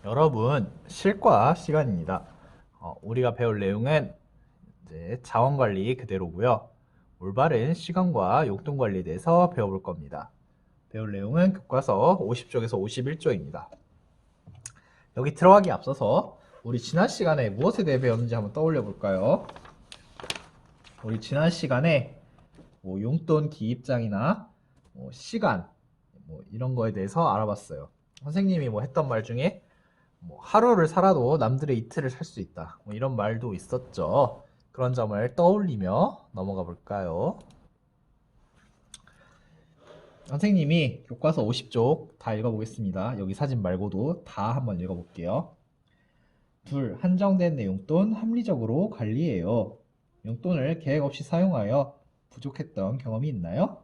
여러분, 실과 시간입니다. 우리가 배울 내용은 이제 자원관리 그대로고요. 올바른 시간과 용돈관리에 대해서 배워볼 겁니다. 배울 내용은 교과서 50쪽에서 51쪽입니다. 여기 들어가기 앞서서 우리 지난 시간에 무엇에 대해 배웠는지 한번 떠올려 볼까요? 우리 지난 시간에 용돈 기입장이나 시간 이런 거에 대해서 알아봤어요. 선생님이 했던 말 중에 하루를 살아도 남들의 이틀을 살 수 있다. 이런 말도 있었죠. 그런 점을 떠올리며 넘어가 볼까요? 선생님이 교과서 50쪽 다 읽어보겠습니다. 여기 사진 말고도 다 한번 읽어볼게요. 둘, 한정된 용돈 합리적으로 관리해요. 용돈을 계획 없이 사용하여 부족했던 경험이 있나요?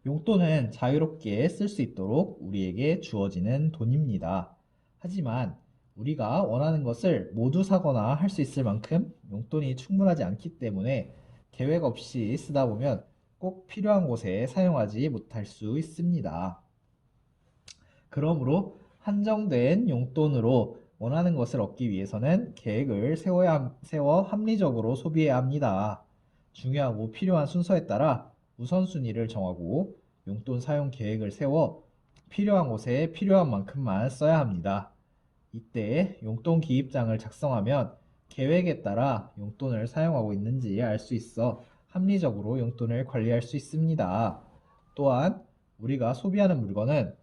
용돈은 자유롭게 쓸 수 있도록 우리에게 주어지는 돈입니다. 하지만 우리가 원하는 것을 모두 사거나 할 수 있을 만큼 용돈이 충분하지 않기 때문에 계획 없이 쓰다 보면 꼭 필요한 곳에 사용하지 못할 수 있습니다. 그러므로 한정된 용돈으로 원하는 것을 얻기 위해서는 계획을 세워 합리적으로 소비해야 합니다. 중요하고 필요한 순서에 따라 우선순위를 정하고 용돈 사용 계획을 세워 필요한 곳에 필요한 만큼만 써야 합니다. 이때 용돈 기입장을 작성하면 계획에 따라 용돈을 사용하고 있는지 알 수 있어 합리적으로 용돈을 관리할 수 있습니다. 또한 우리가 소비하는 물건은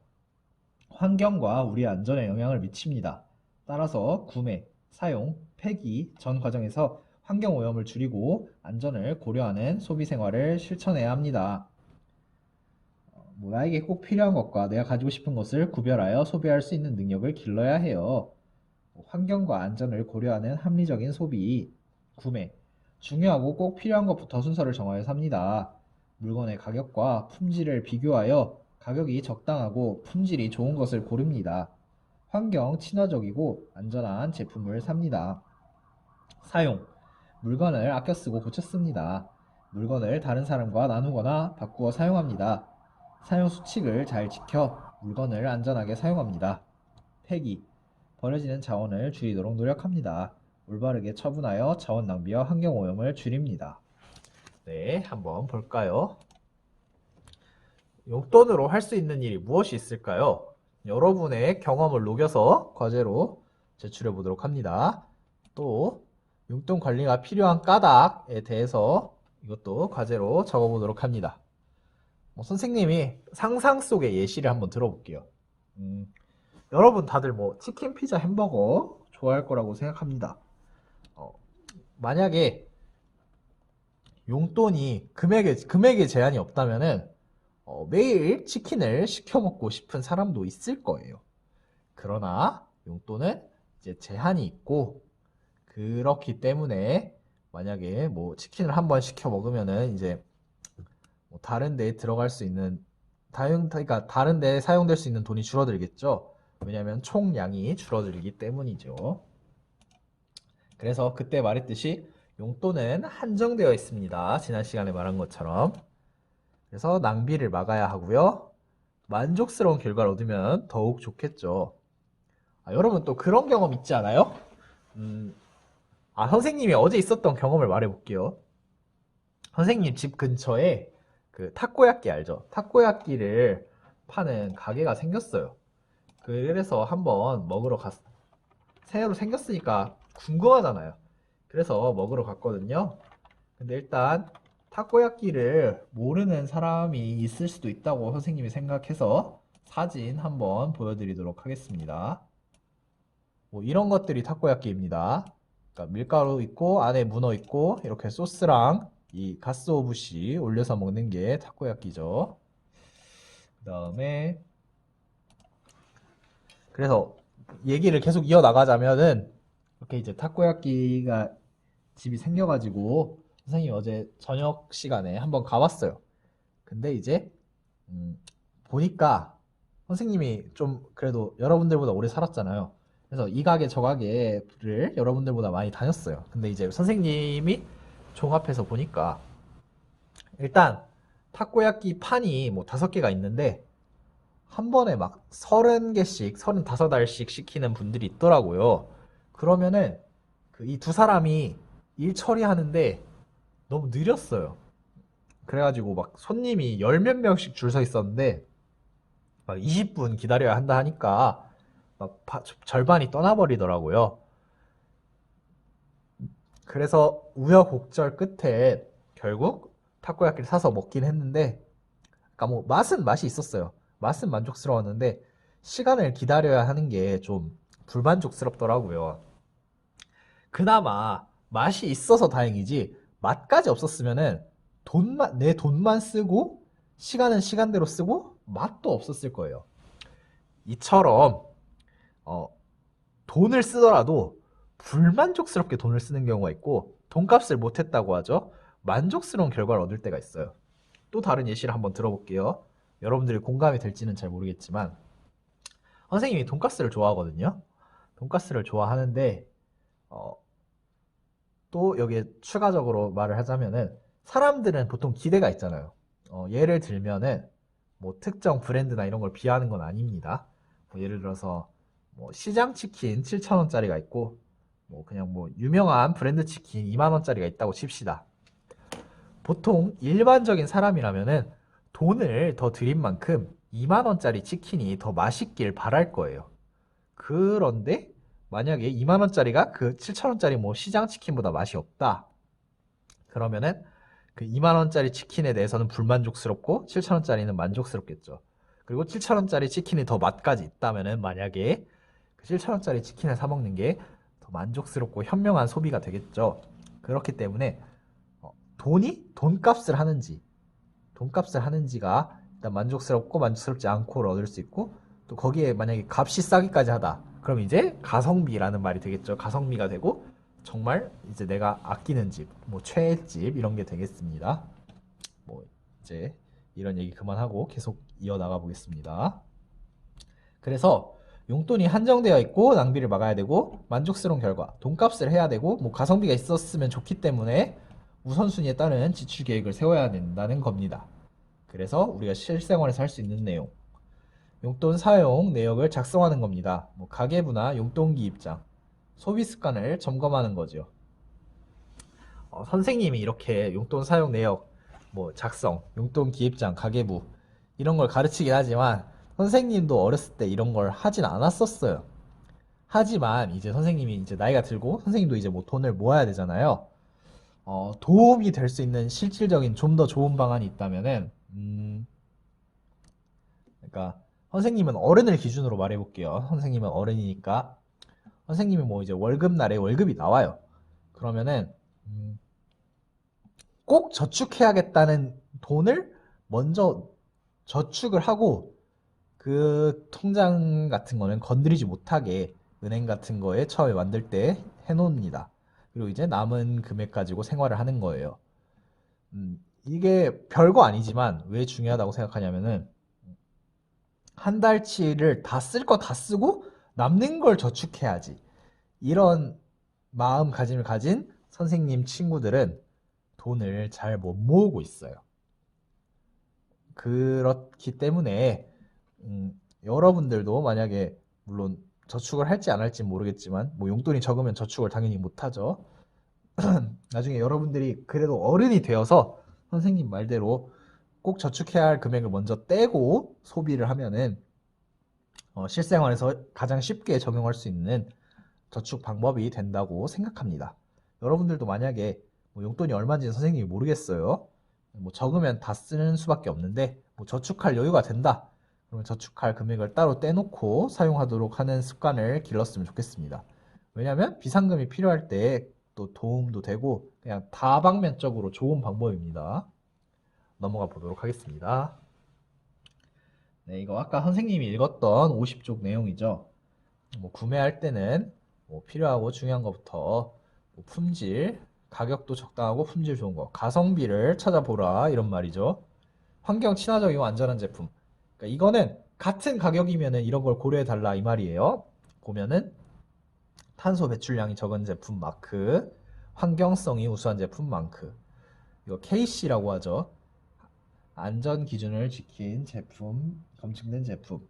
환경과 우리 안전에 영향을 미칩니다. 따라서 구매, 사용, 폐기 전 과정에서 환경 오염을 줄이고 안전을 고려하는 소비 생활을 실천해야 합니다. 나에게 꼭 필요한 것과 내가 가지고 싶은 것을 구별하여 소비할 수 있는 능력을 길러야 해요. 환경과 안전을 고려하는 합리적인 소비, 구매, 중요하고 꼭 필요한 것부터 순서를 정하여 삽니다. 물건의 가격과 품질을 비교하여 가격이 적당하고 품질이 좋은 것을 고릅니다. 환경 친화적이고 안전한 제품을 삽니다. 사용, 물건을 아껴 쓰고 고쳐 씁니다. 물건을 다른 사람과 나누거나 바꾸어 사용합니다. 사용 수칙을 잘 지켜 물건을 안전하게 사용합니다. 폐기, 버려지는 자원을 줄이도록 노력합니다. 올바르게 처분하여 자원 낭비와 환경 오염을 줄입니다. 네, 한번 볼까요? 용돈으로 할 수 있는 일이 무엇이 있을까요? 여러분의 경험을 녹여서 과제로 제출해 보도록 합니다. 또 용돈 관리가 필요한 까닭에 대해서 이것도 과제로 적어 보도록 합니다. 선생님이 상상 속의 예시를 한번 들어볼게요. 여러분 다들 치킨, 피자, 햄버거 좋아할 거라고 생각합니다. 만약에 용돈이 금액에 제한이 없다면은 매일 치킨을 시켜 먹고 싶은 사람도 있을 거예요. 그러나 용돈은 이제 제한이 있고 그렇기 때문에 만약에 치킨을 한번 시켜 먹으면은 이제 다른 데에 들어갈 수 있는 그러니까 다른 데에 사용될 수 있는 돈이 줄어들겠죠. 왜냐하면 총량이 줄어들기 때문이죠. 그래서 그때 말했듯이 용돈은 한정되어 있습니다. 지난 시간에 말한 것처럼. 그래서 낭비를 막아야 하고요. 만족스러운 결과를 얻으면 더욱 좋겠죠. 여러분 또 그런 경험 있지 않아요? 선생님이 어제 있었던 경험을 말해볼게요. 선생님 집 근처에 그 타코야끼 알죠? 타코야끼를 파는 가게가 생겼어요. 그래서 한번 먹으러 새로 생겼으니까 궁금하잖아요. 그래서 먹으러 갔거든요. 근데 일단 타코야끼를 모르는 사람이 있을 수도 있다고 선생님이 생각해서 사진 한번 보여드리도록 하겠습니다. 이런 것들이 타코야끼입니다. 그러니까 밀가루 있고 안에 문어 있고 이렇게 소스랑 이 가스오부시 올려서 먹는 게 타코야끼죠. 그 다음에 그래서 얘기를 계속 이어나가자면은 이렇게 이제 타코야끼가 집이 생겨가지고 선생님이 어제 저녁 시간에 한번 가봤어요. 근데 이제 보니까 선생님이 좀 그래도 여러분들보다 오래 살았잖아요. 그래서 이 가게 저 가게를 여러분들보다 많이 다녔어요. 근데 이제 선생님이 종합해서 보니까 일단 타코야끼 판이 5개가 있는데 한 번에 막 30개씩, 35알씩 시키는 분들이 있더라고요. 그러면은 그 이 두 사람이 일 처리하는데 너무 느렸어요. 그래가지고 막 손님이 열 몇 명씩 줄 서 있었는데 막 20분 기다려야 한다 하니까 막 절반이 떠나버리더라고요. 그래서 우여곡절 끝에 결국 타코야키를 사서 먹긴 했는데, 그러니까 뭐 맛은 맛이 있었어요. 맛은 만족스러웠는데 시간을 기다려야 하는 게 좀 불만족스럽더라고요. 그나마 맛이 있어서 다행이지 맛까지 없었으면은 내 돈만 쓰고 시간은 시간대로 쓰고 맛도 없었을 거예요. 이처럼 어, 돈을 쓰더라도 불만족스럽게 돈을 쓰는 경우가 있고 돈값을 못했다고 하죠. 만족스러운 결과를 얻을 때가 있어요. 또 다른 예시를 한번 들어볼게요. 여러분들이 공감이 될지는 잘 모르겠지만 선생님이 돈가스를 좋아하거든요. 돈가스를 좋아하는데 어, 또 여기에 추가적으로 말을 하자면은 사람들은 보통 기대가 있잖아요. 예를 들면은 뭐 특정 브랜드나 이런 걸 비하하는 건 아닙니다. 뭐 예를 들어서 뭐 시장 치킨 7,000원짜리가 있고 뭐 그냥 뭐 유명한 브랜드 치킨 2만 원짜리가 있다고 칩시다. 보통 일반적인 사람이라면은 돈을 더 들인 만큼 2만 원짜리 치킨이 더 맛있길 바랄 거예요. 그런데 만약에 2만 원짜리가 그 7천 원짜리 뭐 시장 치킨보다 맛이 없다. 그러면은 그 2만 원짜리 치킨에 대해서는 불만족스럽고 7천 원짜리는 만족스럽겠죠. 그리고 7천 원짜리 치킨이 더 맛까지 있다면은 만약에 그 7천 원짜리 치킨을 사 먹는 게 더 만족스럽고 현명한 소비가 되겠죠. 그렇기 때문에 돈이 돈값을 하는지가 일단 만족스럽고 만족스럽지 않고를 얻을 수 있고, 또 거기에 만약에 값이 싸기까지 하다. 그럼 이제 가성비라는 말이 되겠죠. 가성비가 되고 정말 이제 내가 아끼는 집, 뭐 최애집 이런 게 되겠습니다. 뭐 이제 이런 얘기 그만하고 계속 이어나가 보겠습니다. 그래서 용돈이 한정되어 있고 낭비를 막아야 되고 만족스러운 결과 돈값을 해야 되고 뭐 가성비가 있었으면 좋기 때문에 우선순위에 따른 지출 계획을 세워야 된다는 겁니다. 그래서 우리가 실생활에서 할 수 있는 내용, 용돈 사용 내역을 작성하는 겁니다. 뭐 가계부나 용돈기 입장, 소비 습관을 점검하는 거죠. 선생님이 이렇게 용돈 사용 내역, 뭐 작성, 용돈 기입장, 가계부 이런 걸 가르치긴 하지만 선생님도 어렸을 때 이런 걸 하진 않았었어요. 하지만 이제 선생님이 이제 나이가 들고 선생님도 이제 뭐 돈을 모아야 되잖아요. 도움이 될 수 있는 실질적인 좀 더 좋은 방안이 있다면은 그러니까 선생님은 어른을 기준으로 말해볼게요. 선생님은 어른이니까 선생님이 뭐 이제 월급날에 월급이 나와요. 그러면은 꼭 저축해야겠다는 돈을 먼저 저축을 하고 그 통장 같은 거는 건드리지 못하게 은행 같은 거에 처음에 만들 때 해놓습니다. 그리고 이제 남은 금액 가지고 생활을 하는 거예요. 이게 별거 아니지만 왜 중요하다고 생각하냐면은 한 달치를 다 쓸 거 다 쓰고 남는 걸 저축해야지. 이런 마음가짐을 가진 선생님 친구들은 돈을 잘 못 모으고 있어요. 그렇기 때문에 여러분들도 만약에 물론 저축을 할지 안 할지 모르겠지만 뭐 용돈이 적으면 저축을 당연히 못 하죠. 나중에 여러분들이 그래도 어른이 되어서 선생님 말대로 꼭 저축해야 할 금액을 먼저 떼고 소비를 하면은 실생활에서 가장 쉽게 적용할 수 있는 저축 방법이 된다고 생각합니다. 여러분들도 만약에 뭐 용돈이 얼마인지 선생님이 모르겠어요. 뭐 적으면 다 쓰는 수밖에 없는데 뭐 저축할 여유가 된다. 그러면 저축할 금액을 따로 떼놓고 사용하도록 하는 습관을 길렀으면 좋겠습니다. 왜냐하면 비상금이 필요할 때 또 도움도 되고 그냥 다방면적으로 좋은 방법입니다. 넘어가 보도록 하겠습니다. 네, 이거 아까 선생님이 읽었던 50쪽 내용이죠. 뭐 구매할 때는 뭐 필요하고 중요한 것부터 뭐 품질, 가격도 적당하고 품질 좋은 거, 가성비를 찾아보라 이런 말이죠. 환경 친화적이고 안전한 제품. 그러니까 이거는 같은 가격이면은 이런 걸 고려해 달라 이 말이에요. 보면은 탄소 배출량이 적은 제품 마크, 환경성이 우수한 제품 마크. 이거 KC라고 하죠. 안전 기준을 지킨 제품 검증된 제품.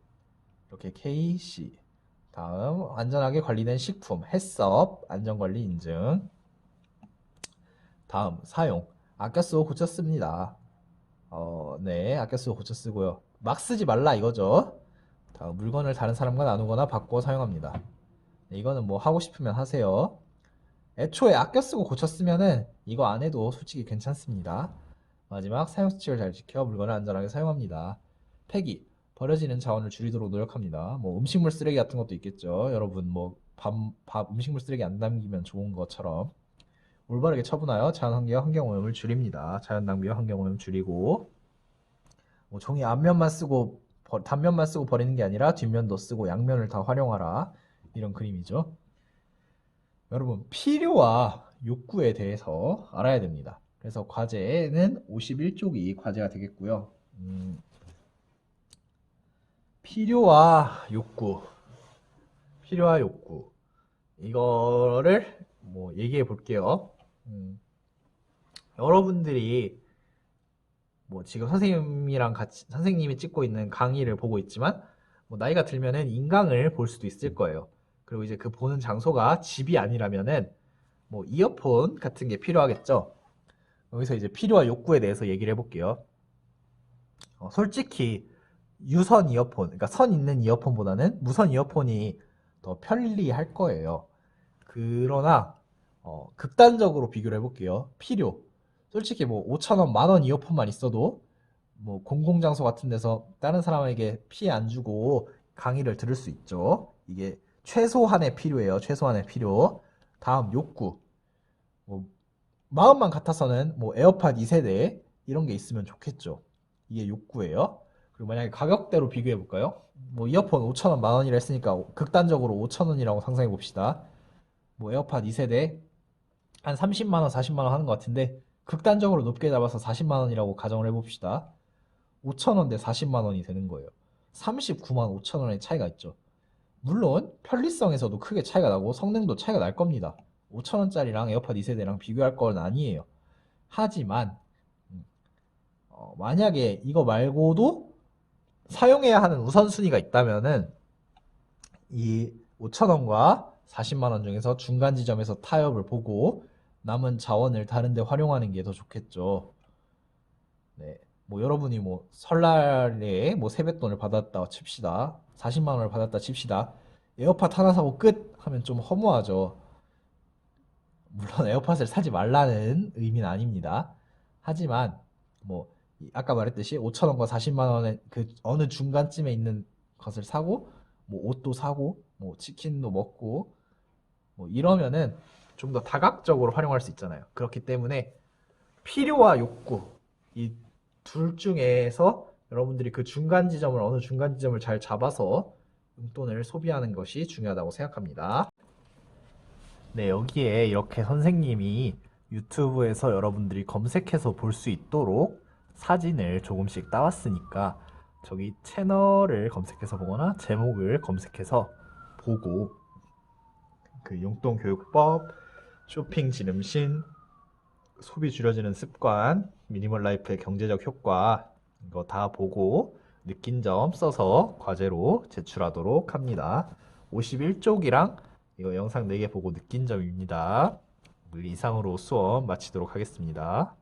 이렇게 KC. 다음 안전하게 관리된 식품 햇섭 안전관리 인증. 다음 사용 아껴 쓰고 고쳐 씁니다. 네, 아껴 쓰고 고쳐 쓰고요. 막 쓰지 말라 이거죠. 다음 물건을 다른 사람과 나누거나 바꿔 사용합니다. 네, 이거는 뭐 하고 싶으면 하세요. 애초에 아껴 쓰고 고쳐 쓰면은 이거 안 해도 솔직히 괜찮습니다. 마지막 사용 수칙을 잘 지켜 물건을 안전하게 사용합니다. 폐기 버려지는 자원을 줄이도록 노력합니다. 뭐 음식물 쓰레기 같은 것도 있겠죠. 여러분 뭐 음식물 쓰레기 안 남기면 좋은 것처럼 올바르게 처분하여 자연환경과 환경오염을 줄입니다. 자연 낭비와 환경오염 줄이고 뭐 종이 앞면만 쓰고 단면만 쓰고 버리는 게 아니라 뒷면도 쓰고 양면을 다 활용하라 이런 그림이죠. 여러분 필요와 욕구에 대해서 알아야 됩니다. 그래서 과제는 51쪽이 과제가 되겠고요. 필요와 욕구 이거를 뭐 얘기해 볼게요. 여러분들이 뭐 지금 선생님이 찍고 있는 강의를 보고 있지만 뭐 나이가 들면은 인강을 볼 수도 있을 거예요. 그리고 이제 그 보는 장소가 집이 아니라면은 뭐 이어폰 같은 게 필요하겠죠. 여기서 이제 필요와 욕구에 대해서 얘기를 해볼게요. 솔직히 유선 이어폰, 그러니까 선 있는 이어폰보다는 무선 이어폰이 더 편리할 거예요. 그러나 극단적으로 비교를 해볼게요. 필요. 솔직히 뭐 5,000원, 만원 이어폰만 있어도 뭐 공공장소 같은 데서 다른 사람에게 피해 안 주고 강의를 들을 수 있죠. 이게 최소한의 필요예요. 최소한의 필요. 다음 욕구. 뭐 마음만 같아서는 뭐 에어팟 2세대 이런 게 있으면 좋겠죠. 이게 욕구예요. 그리고 만약에 가격대로 비교해 볼까요? 뭐 이어폰 5,000원, 만원이라 했으니까 극단적으로 5,000원이라고 상상해 봅시다. 뭐 에어팟 2세대 한 30만 원, 40만 원 하는 것 같은데 극단적으로 높게 잡아서 40만 원이라고 가정을 해봅시다. 5천 원 대 40만 원이 되는 거예요. 39만 5천 원의 차이가 있죠. 물론 편리성에서도 크게 차이가 나고 성능도 차이가 날 겁니다. 5천 원짜리랑 에어팟 2세대랑 비교할 건 아니에요. 하지만 만약에 이거 말고도 사용해야 하는 우선순위가 있다면은 이 5천 원과 40만 원 중에서 중간 지점에서 타협을 보고 남은 자원을 다른 데 활용하는 게 더 좋겠죠. 네. 뭐 여러분이 뭐 설날에 뭐 세뱃돈을 받았다 칩시다. 40만 원을 받았다 칩시다. 에어팟 하나 사고 끝 하면 좀 허무하죠. 물론 에어팟을 사지 말라는 의미는 아닙니다. 하지만 뭐 아까 말했듯이 5천 원과 40만 원의 그 어느 중간쯤에 있는 것을 사고 뭐 옷도 사고 뭐 치킨도 먹고 뭐 이러면은 좀 더 다각적으로 활용할 수 있잖아요. 그렇기 때문에 필요와 욕구 이 둘 중에서 여러분들이 그 중간 지점을 어느 중간 지점을 잘 잡아서 용돈을 소비하는 것이 중요하다고 생각합니다. 네, 여기에 이렇게 선생님이 유튜브에서 여러분들이 검색해서 볼 수 있도록 사진을 조금씩 따왔으니까 저기 채널을 검색해서 보거나 제목을 검색해서 보고 그 용돈교육법, 쇼핑 지름신, 소비 줄여지는 습관, 미니멀 라이프의 경제적 효과 이거 다 보고 느낀 점 써서 과제로 제출하도록 합니다. 51쪽이랑 이거 영상 4개 보고 느낀 점입니다. 이상으로 수업 마치도록 하겠습니다.